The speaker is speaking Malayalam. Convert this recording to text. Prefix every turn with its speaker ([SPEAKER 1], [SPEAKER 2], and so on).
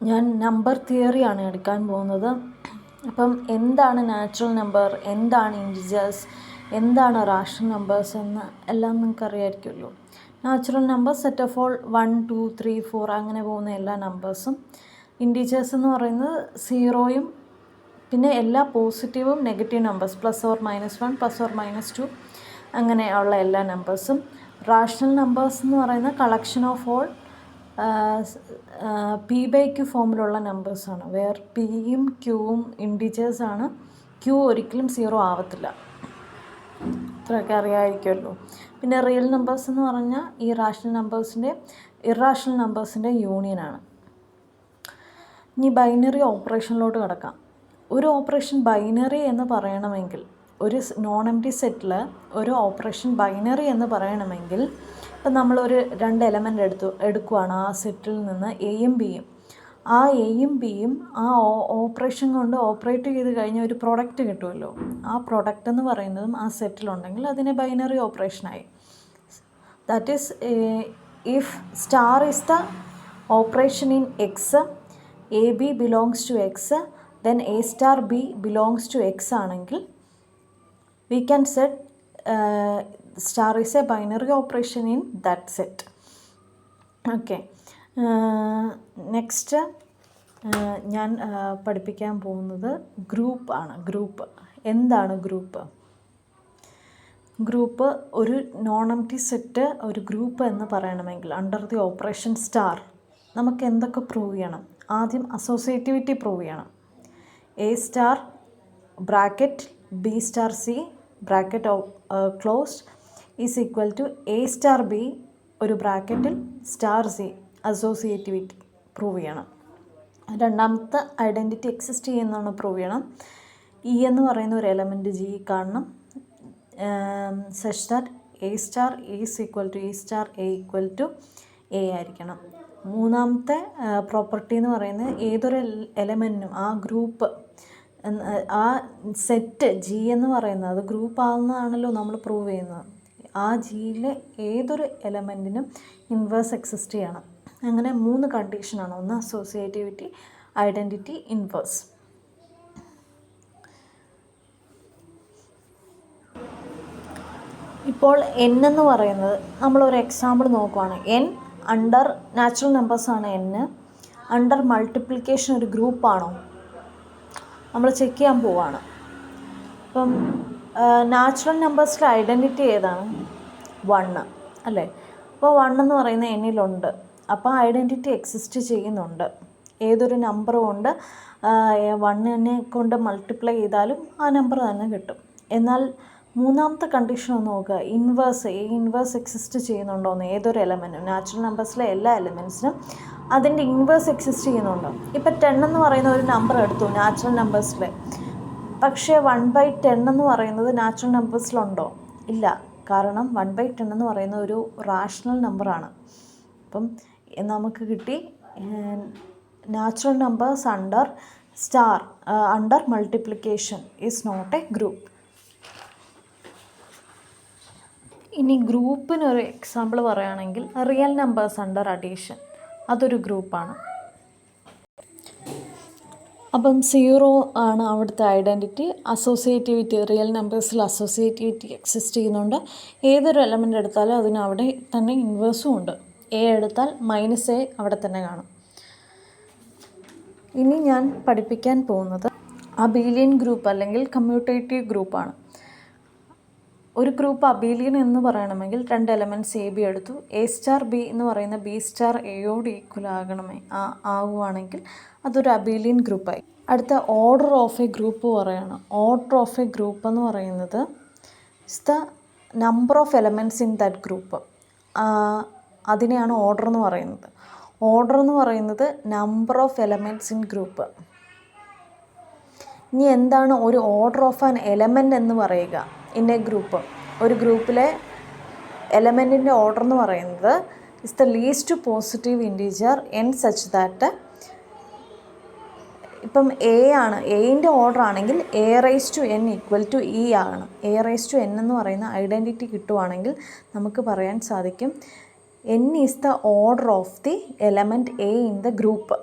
[SPEAKER 1] ഞാൻ നമ്പർ തിയറിയാണ് എടുക്കാൻ പോകുന്നത്. അപ്പം എന്താണ് നാച്ചുറൽ നമ്പർ, എന്താണ് ഇൻറ്റിജേഴ്സ്, എന്താണ് റാഷണൽ നമ്പേഴ്സ് എന്ന് എല്ലാം നിങ്ങൾക്ക് അറിയാമായിരിക്കുമല്ലോ. Natural number set of all 1, 2, 3, 4 അങ്ങനെ പോകുന്ന എല്ലാ നമ്പേഴ്സും. ഇൻറ്റിജേഴ്സ് എന്ന് പറയുന്നത് സീറോയും പിന്നെ എല്ലാ പോസിറ്റീവും നെഗറ്റീവ് നമ്പേഴ്സ് +or-1 +or-2 അങ്ങനെയുള്ള എല്ലാ നമ്പേഴ്സും. റാഷണൽ നമ്പേഴ്സ് എന്ന് പറയുന്ന കളക്ഷൻ ഓഫ് ഓൾ P/Q ഫോമിലുള്ള നമ്പേഴ്സാണ്. വേർ പിയും ക്യൂവും ഇൻറ്റിജേഴ്സാണ്. ക്യൂ ഒരിക്കലും സീറോ ആവത്തില്ല, ഇത്രയൊക്കെ അറിയാമായിരിക്കുമല്ലോ. പിന്നെ റിയൽ നമ്പേഴ്സ് എന്ന് പറഞ്ഞാൽ ഈ റാഷണൽ നമ്പേഴ്സിൻ്റെ ഇറാഷണൽ നമ്പേഴ്സിൻ്റെ യൂണിയനാണ്. ഇനി ബൈനറി ഓപ്പറേഷനിലോട്ട് കിടക്കാം. ഒരു ഓപ്പറേഷൻ ബൈനറി എന്ന് പറയണമെങ്കിൽ, ഒരു നോൺ എംപ്റ്റി സെറ്റിൽ ഒരു ഓപ്പറേഷൻ ബൈനറി എന്ന് പറയണമെങ്കിൽ, ഇപ്പം നമ്മളൊരു 2 എലമെൻ്റ് എടുക്കുവാണ് ആ സെറ്റിൽ നിന്ന് എയും ബിയും. ആ എയും ബിയും ആ ഓപ്പറേഷൻ കൊണ്ട് ഓപ്പറേറ്റ് ചെയ്ത് കഴിഞ്ഞാൽ ഒരു പ്രൊഡക്റ്റ് കിട്ടുമല്ലോ. ആ പ്രൊഡക്റ്റ് എന്ന് പറയുന്നതും ആ സെറ്റിലുണ്ടെങ്കിൽ അതിനെ ബൈനറി ഓപ്പറേഷനായി. That is if star is the operation in x, a b belongs to x, then a star b belongs to x ആണെങ്കിൽ we can set star is a binary operation in that set. Okay, next ഞാൻ പഠിപ്പിക്കാൻ പോകുന്നത് ഗ്രൂപ്പ് ആണ്. ഗ്രൂപ്പ് എന്താണ്? ഗ്രൂപ്പ് ഒരു നോൺ എംപ്റ്റി സെറ്റ് ഒരു ഗ്രൂപ്പ് എന്ന് പറയണമെങ്കിൽ അണ്ടർ ദി ഓപ്പറേഷൻ സ്റ്റാർ നമുക്ക് എന്തൊക്കെ പ്രൂവ് ചെയ്യണം? ആദ്യം അസോസിയേറ്റിവിറ്റി പ്രൂവ് ചെയ്യണം. A star bracket B star C bracket closed is equal to A star B ഒരു ബ്രാക്കറ്റിൽ സ്റ്റാർ സി അസോസിയേറ്റിവിറ്റി പ്രൂവ് ചെയ്യണം. രണ്ടാമത്തെ ഐഡൻറ്റിറ്റി എക്സിസ്റ്റ് ചെയ്യുന്നതാണ് പ്രൂവ് ചെയ്യണം. ഇ എന്ന് പറയുന്ന ഒരു എലമെൻറ്റ് ജി കാണണം, such that A star is equal to E star A equal to A ആയിരിക്കണം. മൂന്നാമത്തെ പ്രോപ്പർട്ടി എന്ന് പറയുന്നത് ഏതൊരു എലമെൻറ്റിനും ആ ഗ്രൂപ്പ് ആ സെറ്റ് ജി എന്ന് പറയുന്നത് അത് ഗ്രൂപ്പ് ആവുന്നതാണല്ലോ നമ്മൾ പ്രൂവ് ചെയ്യുന്നത്. ആ ജിയിലെ ഏതൊരു എലമെൻറ്റിനും ഇൻവേഴ്സ് എക്സിസ്റ്റ് ചെയ്യണം. അങ്ങനെ 3 കണ്ടീഷനാണ്. ഒന്ന് അസോസിയേറ്റിവിറ്റി, ഐഡൻറ്റിറ്റി, ഇൻവേഴ്സ്. ഇപ്പോൾ എൻ എന്ന് പറയുന്നത് നമ്മളൊരു എക്സാമ്പിൾ നോക്കുവാണ്. എൻ അണ്ടർ നാച്ചുറൽ നമ്പേഴ്സാണ്. എൻ അണ്ടർ മൾട്ടിപ്ലിക്കേഷൻ ഒരു ഗ്രൂപ്പാണോ നമ്മൾ ചെക്ക് ചെയ്യാൻ പോവുകയാണ്. അപ്പം നാച്ചുറൽ നമ്പേഴ്സിലെ ഐഡൻറ്റിറ്റി ഏതാണ്? 1 അല്ലേ? അപ്പോൾ 1 എന്ന് പറയുന്ന എന്നിലുണ്ട്. അപ്പോൾ ഐഡൻറ്റിറ്റി എക്സിസ്റ്റ് ചെയ്യുന്നുണ്ട്. ഏതൊരു നമ്പർ കൊണ്ട് 1നെ കൊണ്ട് മൾട്ടിപ്ലൈ ചെയ്താലും ആ നമ്പർ തന്നെ കിട്ടും. എന്നാൽ മൂന്നാമത്തെ കണ്ടീഷൻ ഒന്ന് നോക്കുക. ഇൻവേഴ്സ് എക്സിസ്റ്റ് ചെയ്യുന്നുണ്ടോ എന്ന്. ഏതൊരു എലമെൻറ്റും നാച്ചുറൽ നമ്പേഴ്സിലെ എല്ലാ എലമെൻറ്റ്സിനും അതിൻ്റെ ഇൻവേഴ്സ് എക്സിസ്റ്റ് ചെയ്യുന്നുണ്ടോ. ഇപ്പം 10 എന്ന് പറയുന്ന ഒരു നമ്പർ എടുത്തു നാച്ചുറൽ നമ്പേഴ്സിലെ, പക്ഷേ 1/10 എന്ന് പറയുന്നത് നാച്ചുറൽ നമ്പേഴ്സിലുണ്ടോ? ഇല്ല. കാരണം 1/10 എന്ന് പറയുന്ന ഒരു റാഷണൽ നമ്പറാണ്. അപ്പം നമുക്ക് കിട്ടി natural numbers under multiplication is not a group. ഇനി ഗ്രൂപ്പിനൊരു എക്സാമ്പിൾ പറയുകയാണെങ്കിൽ റിയൽ നമ്പേഴ്സ് അണ്ടർ അഡീഷൻ, അതൊരു ഗ്രൂപ്പാണ്. അപ്പം 0 ആണ് അവിടുത്തെ ഐഡൻറ്റിറ്റി. അസോസിയേറ്റിവിറ്റി, റിയൽ നമ്പേഴ്സിൽ അസോസിയേറ്റിവിറ്റി എക്സിസ്റ്റ് ചെയ്യുന്നുണ്ട്. ഏതൊരു എലമെൻ്റ് എടുത്താലും അതിന് അവിടെ തന്നെ ഇൻവേഴ്സും ഉണ്ട്. എ എടുത്താൽ -a അവിടെ തന്നെ കാണും. ഇനി ഞാൻ പഠിപ്പിക്കാൻ പോകുന്നത് അബീലിയൻ ഗ്രൂപ്പ് അല്ലെങ്കിൽ കമ്മ്യൂട്ടേറ്റീവ് ഗ്രൂപ്പാണ്. ഒരു ഗ്രൂപ്പ് അബീലിയൻ എന്ന് പറയണമെങ്കിൽ 2 എലമെൻറ്റ്സ് എ ബി എടുത്തു. എ സ്റ്റാർ ബി എന്ന് പറയുന്ന ബി സ്റ്റാർ എയോട് ഈക്വൽ ആവുകയാണെങ്കിൽ അതൊരു അബീലിയൻ ഗ്രൂപ്പായി. അടുത്ത ഓർഡർ ഓഫ് എ ഗ്രൂപ്പ് പറയുകയാണ്. ഓർഡർ ഓഫ് എ ഗ്രൂപ്പ് എന്ന് പറയുന്നത് is the number of elements in that group. അതിനെയാണ് ഓർഡർ എന്ന് പറയുന്നത്. ഓർഡർ എന്ന് പറയുന്നത് number of elements in group. ഇനി എന്താണ് ഒരു ഓർഡർ ഓഫ് ആൻ എലമെൻ്റ് എന്ന് പറയുക? ഇൻ എ ഗ്രൂപ്പ്, ഒരു ഗ്രൂപ്പിലെ എലമെൻറ്റിൻ്റെ ഓർഡർ എന്ന് പറയുന്നത് is the least positive integer N such that, ഇപ്പം എ ആണ്, എയിൻ്റെ ഓർഡർ ആണെങ്കിൽ a⁻n = e ആകണം. a⁻n എന്ന് പറയുന്ന ഐഡൻറ്റിറ്റി കിട്ടുവാണെങ്കിൽ നമുക്ക് പറയാൻ സാധിക്കും n is the order of the element A in the group.